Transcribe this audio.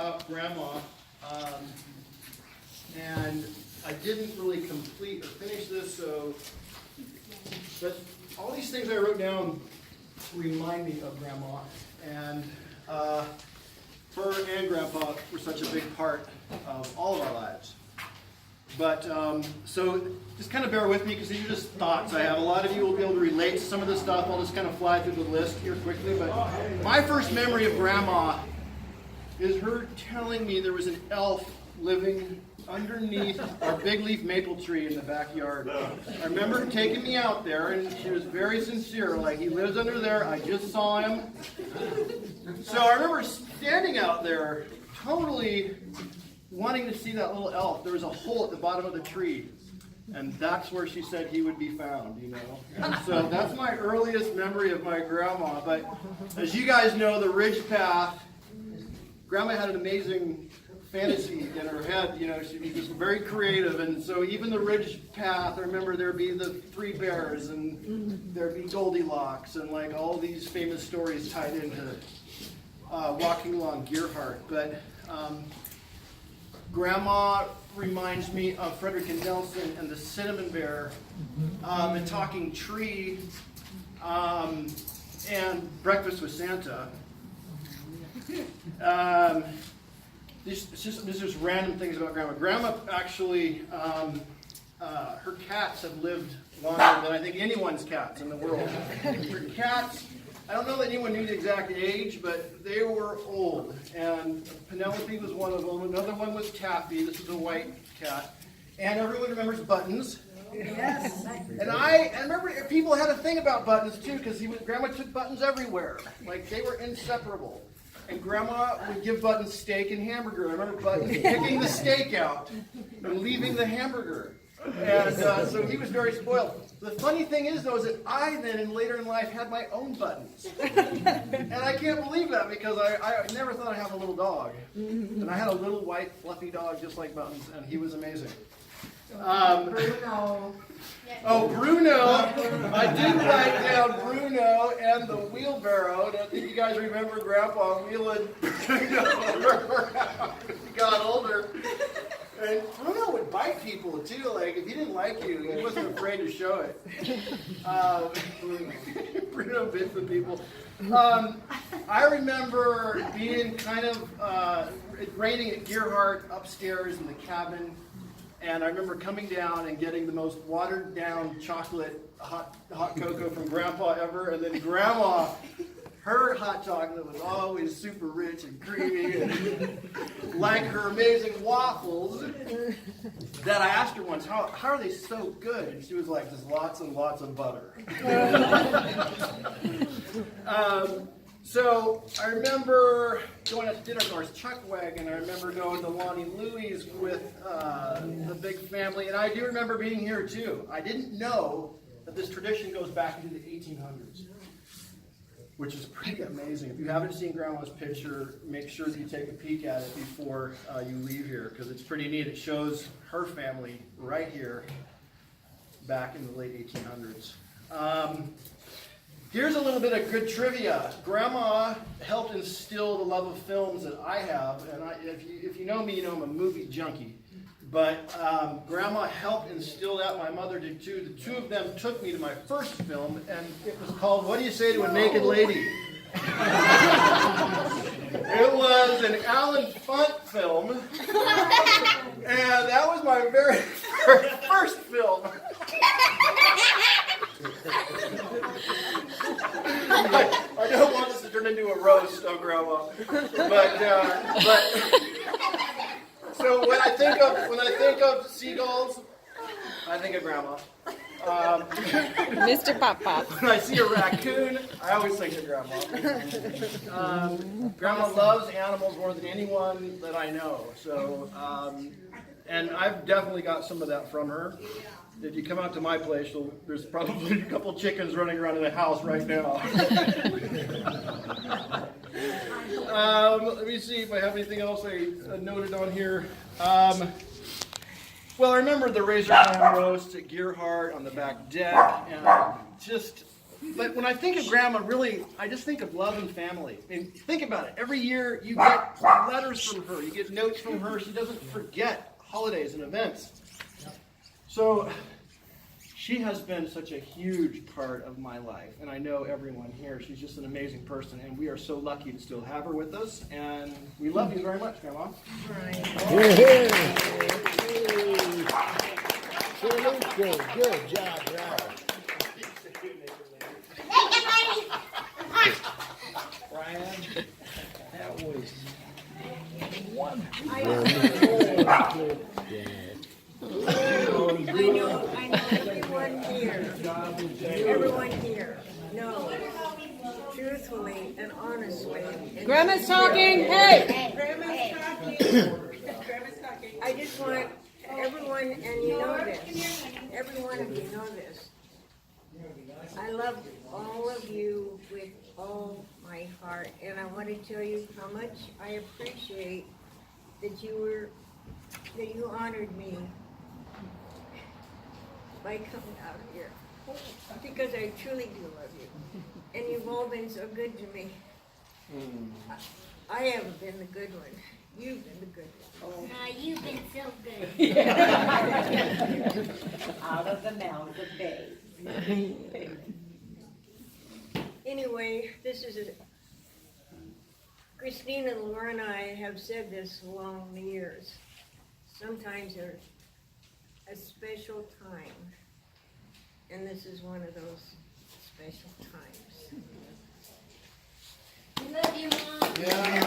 Grandma, and I didn't really complete or finish this, but all these things I wrote down remind me of Grandma, and her and Grandpa were such a big part of all of our lives. But, so just kind of bear with me because these are just thoughts I have. A lot of you will be able to relate to some of this stuff. I'll just kind of fly through the list here quickly. But my first memory of Grandma is her telling me there was an elf living underneath our big leaf maple tree in the backyard. I remember her taking me out there, and she was very sincere, like, he lives under there, I just saw him. So I remember standing out there, totally wanting to see that little elf. There was a hole at the bottom of the tree, and that's where she said he would be found, you know. And so that's my earliest memory of my grandma. But as you guys know, the Ridge Path, Grandma had an amazing fantasy in her head, you know. She was very creative, and so even the Ridge Path, I remember there'd be the three bears, and there'd be Goldilocks, and like all these famous stories tied into walking along Gearhart. But Grandma reminds me of Frederick and Nelson and the Cinnamon Bear, and Talking Tree, and Breakfast with Santa. These just random things about Grandma. Grandma actually, her cats have lived longer than I think anyone's cats in the world. Her cats, I don't know that anyone knew the exact age, but they were old. And Penelope was one of them. Another one was Taffy. This is a white cat. And everyone remembers Buttons. Yes. And I remember people had a thing about Buttons too, because Grandma took Buttons everywhere. Like, they were inseparable. And Grandma would give Buttons steak and hamburger. I remember Buttons picking the steak out and leaving the hamburger. And so he was very spoiled. The funny thing is, though, is that I then, later in life, had my own Buttons. And I can't believe that, because I never thought I'd have a little dog. And I had a little white, fluffy dog just like Buttons, and he was amazing. Bruno. Oh, Bruno. I did write down Bruno and the wheelbarrow. And I think you guys remember Grandpa wheeling Bruno around as he got older. And Bruno would bite people too. Like, if he didn't like you, he wasn't afraid to show it. Bruno bit the people. I remember being kind of raining at Gearhart upstairs in the cabin. And I remember coming down and getting the most watered down chocolate hot cocoa from Grandpa ever. And then Grandma, her hot chocolate was always super rich and creamy, and like her amazing waffles, that I asked her once, how are they so good? And she was like, just lots and lots of butter. So I remember going out to dinner, of course, Chuck Wagon. I remember going to Lonnie Louie's with the big family. And I do remember being here too. I didn't know that this tradition goes back into the 1800s, which is pretty amazing. If you haven't seen Grandma's picture, make sure that you take a peek at it before you leave here, because it's pretty neat. It shows her family right here back in the late 1800s. Here's a little bit of good trivia. Grandma helped instill the love of films that I have, and if you know me, you know I'm a movie junkie. But Grandma helped instill that. My mother did too. The two of them took me to my first film, and it was called "What Do You Say to a Naked Lady?" It was an Alan Funt film, and that was my very first film. I don't want this to turn into a roast of Grandma, but so when I think of seagulls, I think of Grandma. Mr. Pop Pop. When I see a raccoon, I always think of Grandma. Grandma loves animals more than anyone that I know. So, and I've definitely got some of that from her. If you come out to my place, there's probably a couple chickens running around in the house right now. Let me see if I have anything else I noted on here. Well, I remember the razor clam roast at Gearhart on the back deck, and just But when I think of Grandma, really, I just think of love and family. I mean, think about it. Every year you get letters from her, you get notes from her. She doesn't forget holidays and events. So she has been such a huge part of my life, and I know everyone here. She's just an amazing person, and we are so lucky to still have her with us. And we love you very much, Grandma. Good job, Ralph. Brian, that was wonderful. I know everyone here knows, truthfully and honestly. Grandma's talking. Hey! Grandma's talking. I just want everyone, and you know this, every one of you know this. I love all of you with all my heart, and I want to tell you how much I appreciate that you honored me by coming out here, because I truly do love you, and you've all been so good to me. I haven't been the good one. You've been the good one. You've been so good. Out of the mouth of babes. Anyway, this is Christine and Laura and I have said this along the years. Sometimes there's a special time, and this is one of those special times. We love you, Mom. Yeah.